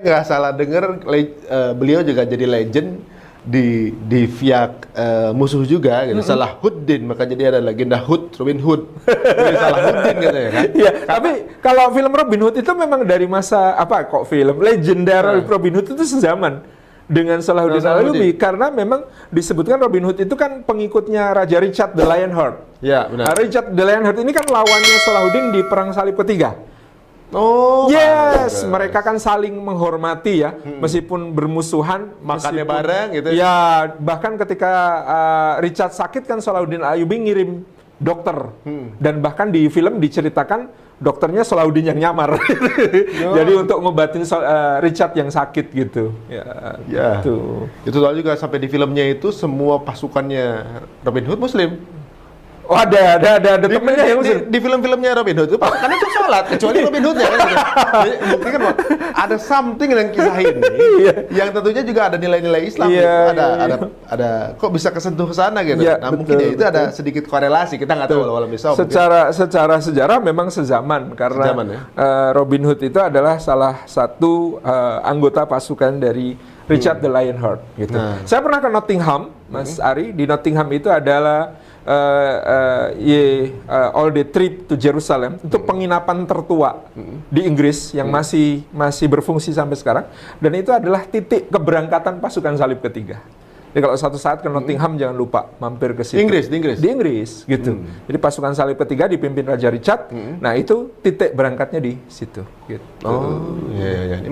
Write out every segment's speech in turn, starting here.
Nggak salah dengar, beliau juga jadi legend di pihak musuh juga gitu. Salahuddin, maka jadi ada legenda Robin Hood. Jadi Salahuddin gitu ya kan. Iya, tapi kalau film Robin Hood itu memang dari masa apa kok film legenda Robin Hood itu sezaman dengan Salahuddin Al-Ayyubi, karena memang disebutkan Robin Hood itu kan pengikutnya Raja Richard the Lionheart. Ya, benar. Richard the Lionheart ini kan lawannya Salahuddin di Perang Salib ketiga. Oh, yes, mereka kan saling menghormati ya, meskipun bermusuhan, makannya bareng gitu. Ya, bahkan ketika Richard sakit kan Salahuddin Al-Ayyubi ngirim dokter, dan bahkan di film diceritakan dokternya Salahuddin yang nyamar, jadi untuk ngobatin Richard yang sakit gitu. Ya, itu soal juga sampai di filmnya itu semua pasukannya Robin Hood Muslim. Oh, ada temennya yang Muslim. Di film-filmnya Robin Hood itu karena itu sholat, kecuali Robin Hoodnya kan. Jadi buktikan bahwa ada something yang kisah ini yang tentunya juga ada nilai-nilai Islam. Ada kok bisa kesentuh ke sana gitu. Nah, mungkin ya itu ada sedikit korelasi, kita nggak tahu walau bisa. Secara sejarah memang sezaman, karena Robin Hood itu adalah salah satu anggota pasukan dari Richard the Lionheart gitu. Saya pernah ke Nottingham, Mas Ari. Di Nottingham itu adalah all the trip to Jerusalem, itu penginapan tertua di Inggris yang masih berfungsi sampai sekarang, dan itu adalah titik keberangkatan pasukan salib ketiga. Jadi kalau suatu saat ke Nottingham jangan lupa mampir ke situ. Di Inggris gitu. Jadi pasukan salib ketiga dipimpin Raja Richard. Nah, itu titik berangkatnya di situ gitu. Oh, iya. Ini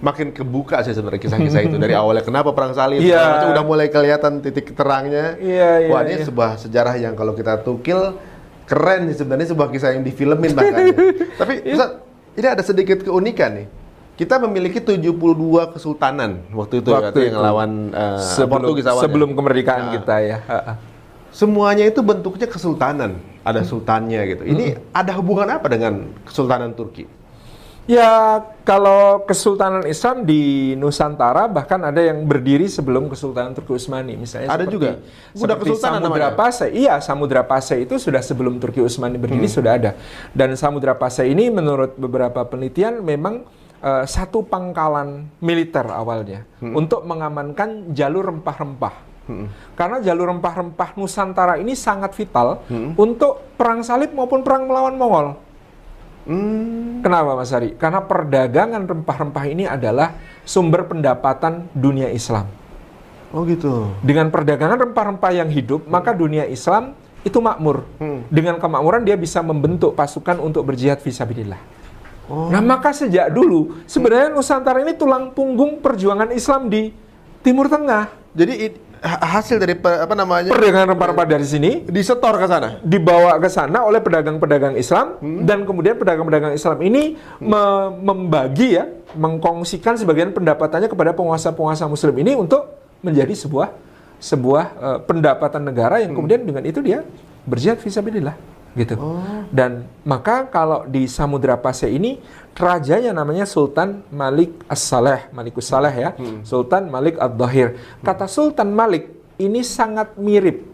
makin kebuka sih sebenarnya kisah-kisah itu dari awalnya kenapa perang salib. Udah mulai kelihatan titik terangnya. Wah, ini sebuah sejarah yang kalau kita tukil keren sih sebenarnya, sebuah kisah yang difilmin bahkan. Tapi Ustaz, ini ada sedikit keunikan nih. Kita memiliki 72 kesultanan waktu itu yang ngelawan Portugis awalnya. Sebelum kemerdekaan kita ya. Semuanya itu bentuknya kesultanan, ada sultannya gitu. Ini ada hubungan apa dengan Kesultanan Turki? Ya, kalau Kesultanan Islam di Nusantara bahkan ada yang berdiri sebelum Kesultanan Turki Utsmani, misalnya ada juga. Udah kesultanan Samudra namanya? Pasai. Iya, Samudra Pasai itu sudah sebelum Turki Utsmani berdiri sudah ada. Dan Samudra Pasai ini menurut beberapa penelitian memang satu pangkalan militer awalnya untuk mengamankan jalur rempah-rempah. Karena jalur rempah-rempah Nusantara ini sangat vital untuk perang salib maupun perang melawan Mongol. Kenapa Mas Ari? Karena perdagangan rempah-rempah ini adalah sumber pendapatan dunia Islam. Oh gitu. Dengan perdagangan rempah-rempah yang hidup, maka dunia Islam itu makmur. Dengan kemakmuran dia bisa membentuk pasukan untuk berjihad fisabilillah. Nah, maka sejak dulu sebenarnya Nusantara ini tulang punggung perjuangan Islam di Timur Tengah. Jadi hasil dari perdagangan rempah-rempah dari sini disetor ke sana, dibawa ke sana oleh pedagang-pedagang Islam, dan kemudian pedagang-pedagang Islam ini membagi ya, mengkongsikan sebagian pendapatannya kepada penguasa-penguasa Muslim ini untuk menjadi sebuah pendapatan negara yang kemudian dengan itu dia berjihad fisabilillah gitu. Dan maka kalau di Samudra Pasai ini rajanya namanya Sultan Malik As-Saleh, Malikus Saleh ya, Sultan Malik Ad-Dhahir. Kata Sultan Malik ini sangat mirip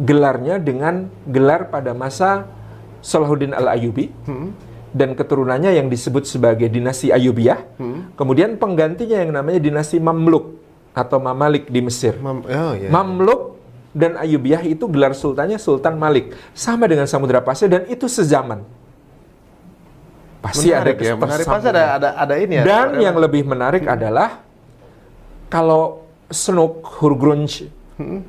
gelarnya dengan gelar pada masa Salahuddin Al-Ayyubi dan keturunannya yang disebut sebagai dinasti Ayyubiyah. Kemudian penggantinya yang namanya dinasti Mamluk atau Mamalik di Mesir. Mamluk dan Ayyubiyah itu gelar sultannya Sultan Malik, sama dengan Samudra Pasai, dan itu sezaman. Pasti menarik ada pasti ada ini ya. Dan yang lebih menarik adalah kalau Snoek Hurgrunch,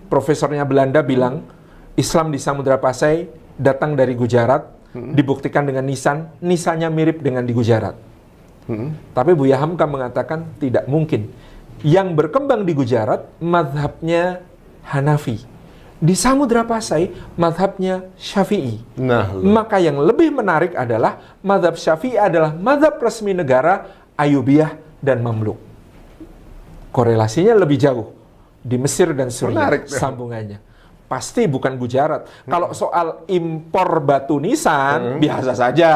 profesornya Belanda bilang Islam di Samudra Pasai datang dari Gujarat, dibuktikan dengan nisannya mirip dengan di Gujarat. Tapi Buya Hamka mengatakan tidak mungkin. Yang berkembang di Gujarat mazhabnya Hanafi. Di Samudra Pasai, mazhabnya Syafi'i. Maka yang lebih menarik adalah mazhab Syafi'i adalah mazhab resmi negara Ayyubiyah dan Mamluk. Korelasinya lebih jauh di Mesir dan Suriah. Sambungannya. Pasti bukan Gujarat. Kalau soal impor batu nisan, biasa saja.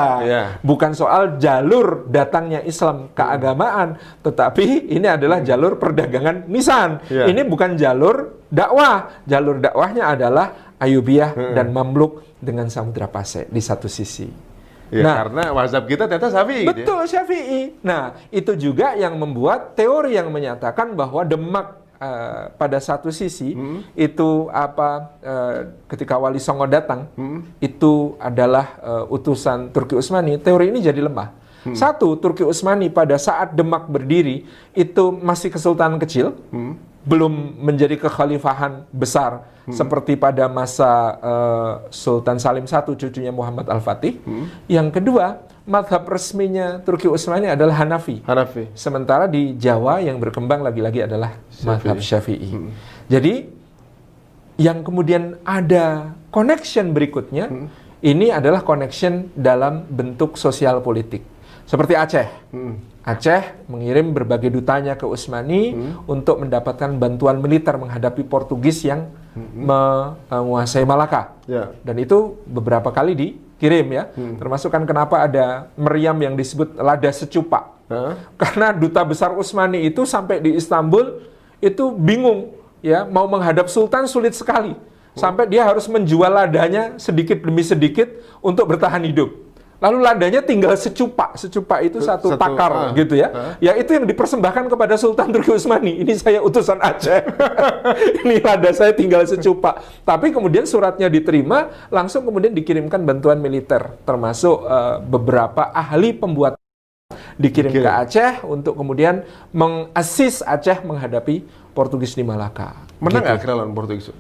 Bukan soal jalur datangnya Islam keagamaan, tetapi ini adalah jalur perdagangan nisan. Ini bukan jalur dakwah. Jalur dakwahnya adalah Ayyubiyah dan Mamluk dengan Samudra Pasai di satu sisi. Ya, nah, karena mazhab kita ternyata Syafi'i. Betul, gitu ya? Syafi'i. Nah, itu juga yang membuat teori yang menyatakan bahwa Demak pada satu sisi itu ketika Wali Songo datang itu adalah utusan Turki Utsmani. Teori ini jadi lemah. Satu, Turki Utsmani pada saat Demak berdiri itu masih kesultanan kecil, belum menjadi kekhalifahan besar seperti pada masa Sultan Salim I, cucunya Muhammad Al-Fatih. Yang kedua, mazhab resminya Turki Utsmani adalah Hanafi. Sementara di Jawa yang berkembang lagi-lagi adalah mazhab Syafi'i. Jadi yang kemudian ada connection berikutnya, ini adalah connection dalam bentuk sosial politik. Seperti Aceh. Aceh mengirim berbagai dutanya ke Utsmani untuk mendapatkan bantuan militer menghadapi Portugis yang menguasai Malaka. Dan itu beberapa kali dikirim ya. Termasuk kan kenapa ada meriam yang disebut lada secupa. Karena duta besar Utsmani itu sampai di Istanbul itu bingung ya, mau menghadap Sultan sulit sekali. Sampai dia harus menjual ladanya sedikit demi sedikit untuk bertahan hidup. Lalu ladanya tinggal secupa itu satu takar gitu ya. Ya itu yang dipersembahkan kepada Sultan Turki Utsmani. Ini saya utusan Aceh. Ini lada saya tinggal secupa. Tapi kemudian suratnya diterima, langsung kemudian dikirimkan bantuan militer, termasuk beberapa ahli pembuat dikirim ke Aceh untuk kemudian mengasis Aceh menghadapi Portugis di Malaka. Menang nggak akhirnya lawan Portugis?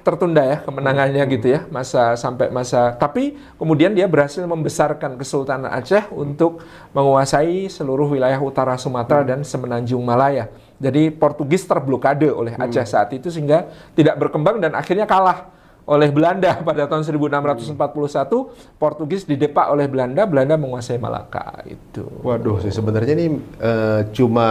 Tertunda ya kemenangannya gitu ya, sampai masa, tapi kemudian dia berhasil membesarkan Kesultanan Aceh untuk menguasai seluruh wilayah utara Sumatera dan semenanjung Malaya. Jadi Portugis terblokade oleh Aceh saat itu sehingga tidak berkembang dan akhirnya kalah oleh Belanda pada tahun 1641. Portugis didepak oleh Belanda menguasai Malaka itu. Waduh, sebenarnya ini cuma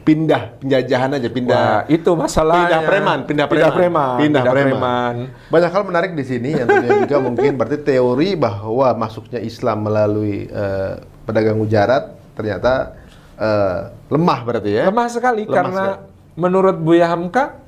pindah penjajahan aja, pindah. Wah, itu masalahnya. Pindah preman. Banyak hal menarik di sini yang juga mungkin berarti teori bahwa masuknya Islam melalui pedagang mujarat ternyata lemah berarti ya. Lemah sekali karena menurut Buya Hamka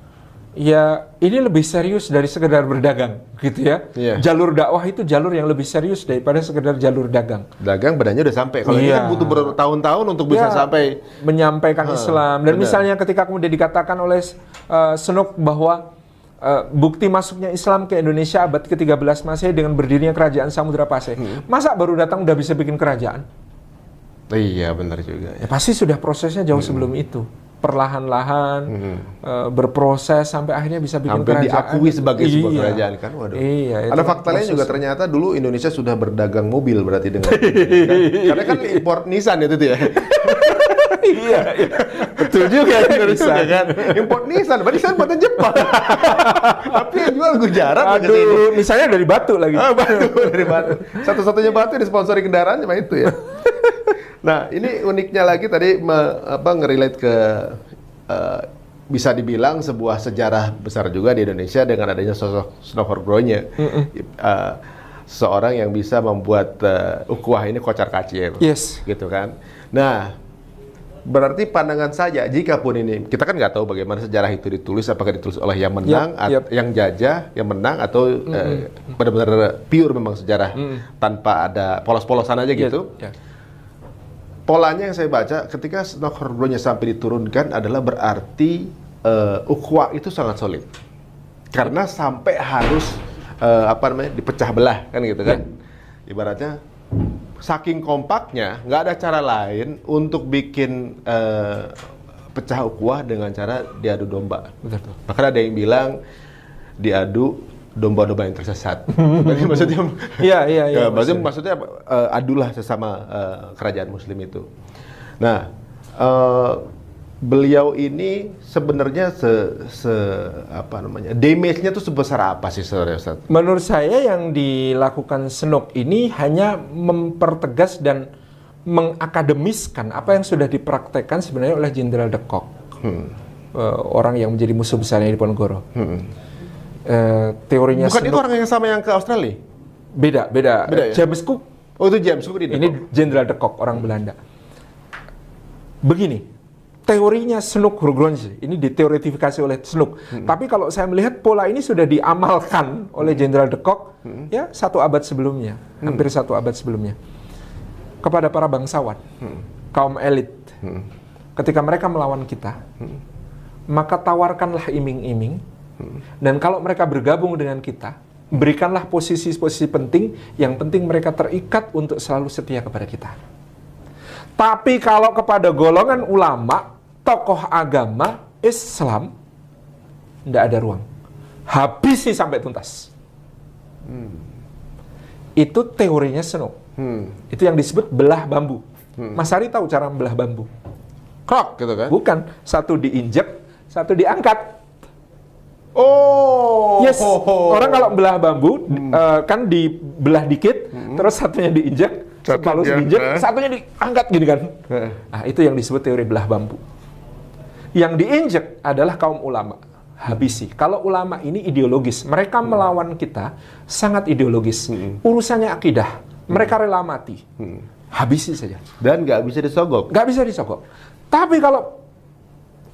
ya ini lebih serius dari sekedar berdagang gitu ya. Jalur dakwah itu jalur yang lebih serius daripada sekedar jalur dagang. Dagang badannya udah sampai. Kalau ini kan butuh bertahun-tahun untuk bisa sampai menyampaikan Islam. Dan misalnya ketika kemudian dikatakan oleh Snook bahwa bukti masuknya Islam ke Indonesia abad ke-13 Masehi dengan berdirinya kerajaan Samudra Pasai. Masa baru datang udah bisa bikin kerajaan? Iya, benar juga. Ya, pasti sudah prosesnya jauh sebelum itu. Perlahan-lahan berproses sampai akhirnya bisa bikin kerajaan. Diakui sebagai sebuah kerajaan kan. Waduh. Ada fakta lain juga ternyata dulu Indonesia sudah berdagang mobil berarti dengan kan? Karena kan import Nissan itu ya. Iya. Betul juga Indonesia kan. Import Nissan, berarti Nissan buatan Jepang. Tapi yang jual Gujarat. Aduh, misalnya dari Batu lagi. Dari Batu. Satu-satunya Batu disponsori kendaraan cuma itu ya. Nah, ini uniknya lagi tadi ngerelate ke bisa dibilang sebuah sejarah besar juga di Indonesia dengan adanya sosok Snow Horgronya. Seorang yang bisa membuat ukhuwah ini kocar-kacir. Gitu kan. Nah, berarti pandangan saja, jikapun ini, kita kan nggak tahu bagaimana sejarah itu ditulis, apakah ditulis oleh yang menang, yang jajah, yang menang, atau benar-benar pure memang sejarah tanpa ada polos-polosan aja gitu. Polanya yang saya baca, ketika Snow Horgronya sampai diturunkan adalah berarti ukhuwah itu sangat solid. Karena sampai harus dipecah belah kan gitu kan. Bahkan saking kompaknya, nggak ada cara lain untuk bikin pecah ukhuwah dengan cara diadu domba. Bahkan ada yang bilang diadu domba-domba yang tersesat. Berarti maksudnya, maksudnya adulah sesama kerajaan Muslim itu. Nah, beliau ini sebenarnya damage-nya tuh sebesar apa sih sebenarnya, Ustaz? Menurut saya yang dilakukan Snook ini hanya mempertegas dan mengakademiskan apa yang sudah dipraktekkan sebenarnya oleh Jenderal de Kock, orang yang menjadi musuh besarnya Diponegoro. Teorinya bukan Snook, itu orang yang sama yang ke Australia? Beda ya? James Cook. Oh, itu James Cook ini Jenderal de Kock, orang Belanda. Begini, teorinya Snoek Hurgronje, ini diteoretifikasi oleh Snoek. Tapi kalau saya melihat pola ini sudah diamalkan oleh Jenderal de Kock ya 1 abad sebelumnya, hampir 1 abad sebelumnya, kepada para bangsawan, kaum elit. Ketika mereka melawan kita, maka tawarkanlah iming-iming, dan kalau mereka bergabung dengan kita, berikanlah posisi-posisi penting, yang penting mereka terikat untuk selalu setia kepada kita. Tapi kalau kepada golongan ulama, tokoh agama, Islam, tidak ada ruang. Habisi sampai tuntas. Itu teorinya Snoek. Itu yang disebut belah bambu. Mas Ari tahu cara membelah bambu? Krok gitu kan? Bukan, satu diinjek, satu diangkat. Oh, Yes, orang kalau belah bambu kan dibelah dikit, terus satunya diinjek, halus diinjek, satunya diangkat gini kan. Nah, itu yang disebut teori belah bambu. Yang diinjek adalah kaum ulama. Habisi. Kalau ulama ini ideologis, mereka melawan kita sangat ideologis. Urusannya akidah, mereka rela mati. Habisi saja. Dan nggak bisa disogok. Nggak bisa disogok. Tapi kalau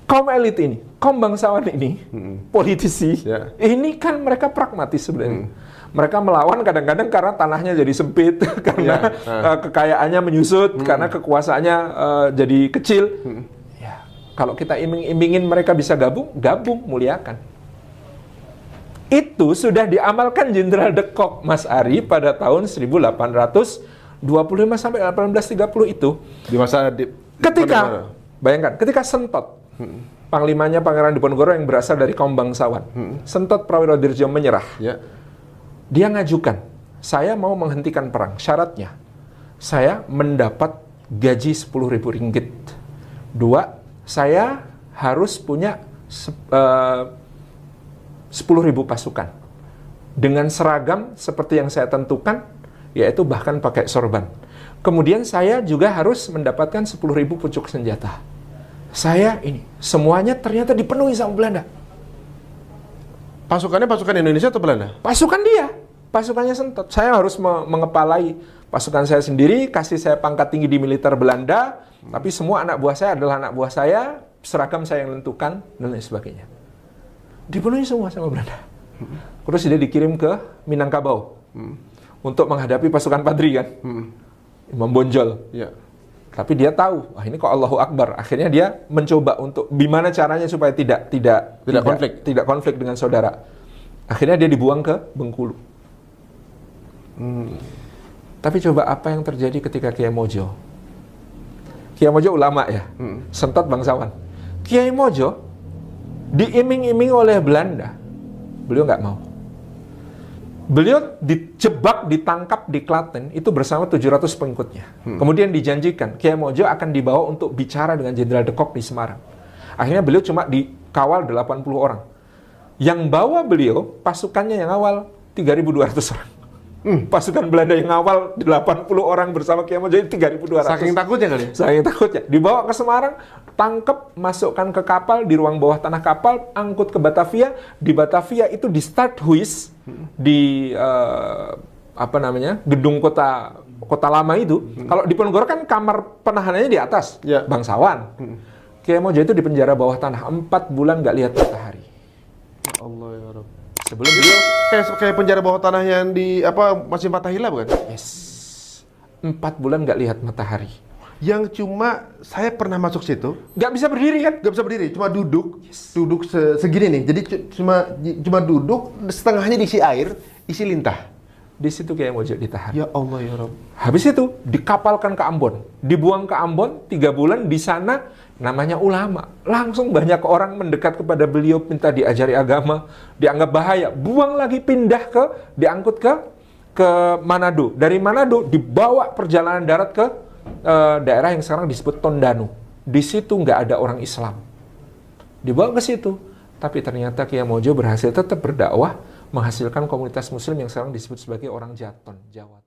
kaum elit ini, kaum bangsawan ini, politisi, ini kan mereka pragmatis sebenarnya. Mereka melawan kadang-kadang karena tanahnya jadi sempit, karena kekayaannya menyusut, karena kekuasaannya jadi kecil. Ya, kalau kita iming-imingin mereka bisa gabung, muliakan. Itu sudah diamalkan Jenderal de Kock, Mas Ari, pada tahun 1825 sampai 1830 itu. Di masa ketika bayangkan, ketika Sentot, panglimanya Pangeran Diponegoro yang berasal dari kaum bangsawan, Sentot Prawirodirjo menyerah. Dia ngajukan, saya mau menghentikan perang. Syaratnya, saya mendapat gaji 10.000 ringgit. 2, saya harus punya 10.000 pasukan. Dengan seragam seperti yang saya tentukan, yaitu bahkan pakai sorban. Kemudian saya juga harus mendapatkan 10.000 pucuk senjata. Saya ini, semuanya ternyata dipenuhi sama Belanda. Pasukannya pasukan Indonesia atau Belanda? Pasukan dia, pasukannya Sentot. Saya harus mengepalai pasukan saya sendiri, kasih saya pangkat tinggi di militer Belanda, tapi semua anak buah saya adalah anak buah saya, seragam saya yang tentukan, dan lain sebagainya. Dipenuhi semua sama Belanda. Terus dia dikirim ke Minangkabau untuk menghadapi pasukan Padri kan. Imam Bonjol. Ya. Tapi dia tahu, wah ini kok Allahu Akbar. Akhirnya dia mencoba untuk gimana caranya supaya tidak konflik dengan saudara. Akhirnya dia dibuang ke Bengkulu. Tapi coba apa yang terjadi ketika Kiai Mojo? Kiai Mojo ulama ya, Sentot bangsawan. Kiai Mojo diiming-iming oleh Belanda, beliau nggak mau. Beliau dijebak, ditangkap di Klaten, itu bersama 700 pengikutnya. Kemudian dijanjikan, Kiai Mojo akan dibawa untuk bicara dengan Jenderal de Kock di Semarang. Akhirnya beliau cuma dikawal 80 orang. Yang bawa beliau, pasukannya yang awal 3.200 orang. Pasukan Belanda yang awal 80 orang bersama Kiai Mojo, 3.200. Saking takutnya kali ya? Saking takutnya. Dibawa ke Semarang, tangkep, masukkan ke kapal, di ruang bawah tanah kapal, angkut ke Batavia. Di Batavia itu di Stadhuis, di gedung kota lama itu. Kalau di Diponegoro kan kamar penahanannya di atas, bangsawan. Kiai Mojo itu di penjara bawah tanah 4 bulan nggak lihat matahari. Ya Allah ya Rabb. Sebelum beliau kayak penjara bawah tanah yang di Masjid Fathahillah bukan? Yes. 4 bulan nggak lihat matahari. Yang cuma saya pernah masuk situ, nggak bisa berdiri kan? Nggak bisa berdiri, cuma duduk, duduk segini nih. Jadi cuma duduk, setengahnya diisi air, isi lintah. Di situ Kiai Mojo ditahan. Ya Allah ya Rabb. Habis itu dikapalkan ke Ambon, dibuang ke Ambon 3 bulan di sana, namanya ulama. Langsung banyak orang mendekat kepada beliau, minta diajari agama, dianggap bahaya. Buang lagi, diangkut ke Manado. Dari Manado dibawa perjalanan darat ke daerah yang sekarang disebut Tondano. Di situ nggak ada orang Islam. Dibawa ke situ. Tapi ternyata Kiai Mojo berhasil tetap berdakwah, menghasilkan komunitas muslim yang sekarang disebut sebagai orang Jaton, Jawa.